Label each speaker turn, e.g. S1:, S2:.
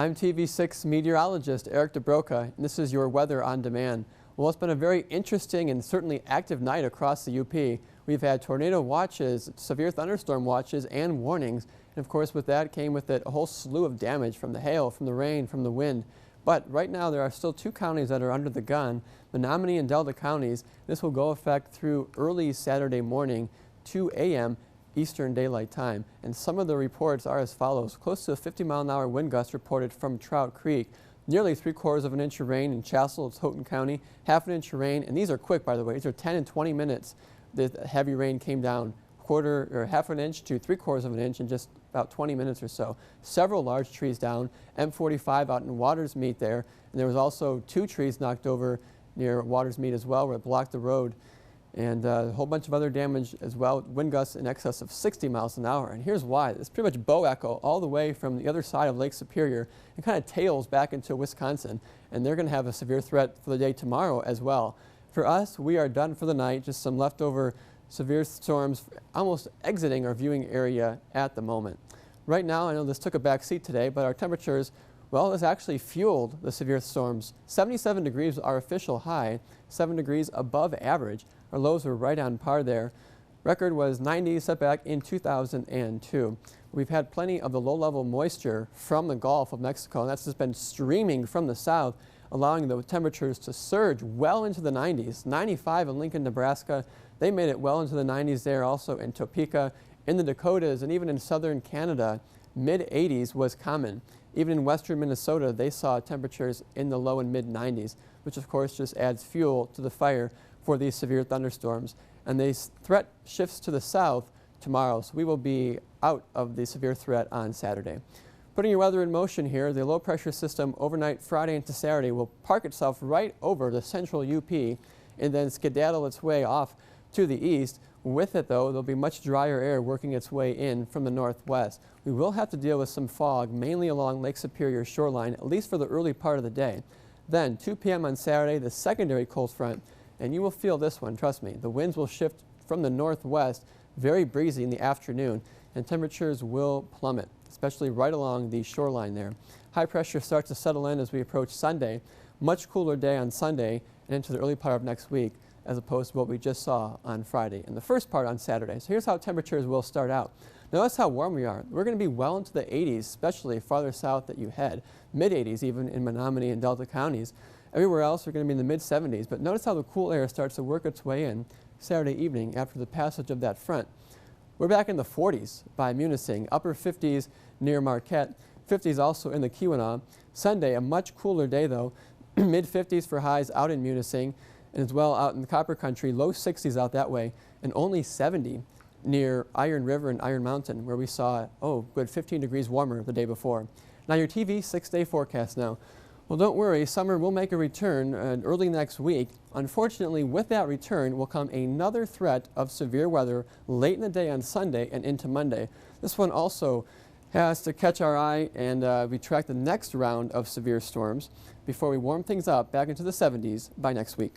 S1: I'm TV6 meteorologist Eric DeBroca, and this is your weather on demand. Well, it's been a very interesting and certainly active night across the UP. We've had tornado watches, severe thunderstorm watches, and warnings. And of course, with that came with it a whole slew of damage from the hail, from the rain, from the wind. But right now, there are still two counties that are under the gun, Menominee and Delta counties. This will go effect through early Saturday morning, 2 a.m. Eastern Daylight Time. And some of the reports are as follows. Close to a 50-mile-an-hour wind gust reported from Trout Creek. Nearly 3/4 of an inch of rain in Chassell, it's Houghton County. Half an inch of rain, and these are quick, by the way. These are 10 and 20 minutes. The heavy rain came down quarter or half an inch to 3/4 of an inch in just about 20 minutes or so. Several large trees down. M45 out in Watersmeet there. And there was also 2 trees knocked over near Watersmeet as well, where it blocked the road. And a whole bunch of other damage as well, wind gusts in excess of 60 miles an hour. And here's why. It's pretty much bow echo all the way from the other side of Lake Superior and kind of tails back into Wisconsin. And they're going to have a severe threat for the day tomorrow as well. For us, we are done for the night, just some leftover severe storms almost exiting our viewing area at the moment. Right now, I know this took a back seat today, but our temperatures, well, this actually fueled the severe storms. 77 degrees our official high, 7 degrees above average. Our lows were right on par there. Record was 90 set back in 2002. We've had plenty of the low-level moisture from the Gulf of Mexico, and that's just been streaming from the south, allowing the temperatures to surge well into the 90s. 95 in Lincoln, Nebraska. They made it well into the 90s there, also in Topeka, in the Dakotas, and even in southern Canada. Mid-80s was common. Even in western Minnesota, they saw temperatures in the low and mid-90s, which of course just adds fuel to the fire for these severe thunderstorms. And the threat shifts to the south tomorrow, so we will be out of the severe threat on Saturday. Putting your weather in motion here, the low pressure system overnight Friday into Saturday will park itself right over the central UP and then skedaddle its way off to the east. With it, though, there'll be much drier air working its way in from the northwest. We will have to deal with some fog, mainly along Lake Superior shoreline, at least for the early part of the day. Then, 2 p.m. on Saturday, the secondary cold front, and you will feel this one, trust me. The winds will shift from the northwest, very breezy in the afternoon, and temperatures will plummet, especially right along the shoreline there. High pressure starts to settle in as we approach Sunday. Much cooler day on Sunday and into the early part of next week, as opposed to what we just saw on Friday and the first part on Saturday. So here's how temperatures will start out. Notice how warm we are. We're going to be well into the 80s, especially farther south that you head. Mid-80s even in Menominee and Delta counties. Everywhere else we're going to be in the mid-70s, but notice how the cool air starts to work its way in Saturday evening after the passage of that front. We're back in the 40s by Munising, upper 50s near Marquette, 50s also in the Keweenaw. Sunday, a much cooler day though, mid-50s for highs out in Munising, and as well out in the Copper Country, low 60s out that way, and only 70 near Iron River and Iron Mountain, where we saw, good 15 degrees warmer the day before. Now your TV 6-day forecast now. Well, don't worry, summer will make a return early next week. Unfortunately, with that return will come another threat of severe weather late in the day on Sunday and into Monday. This one also has to catch our eye, and we track the next round of severe storms before we warm things up back into the 70s by next week.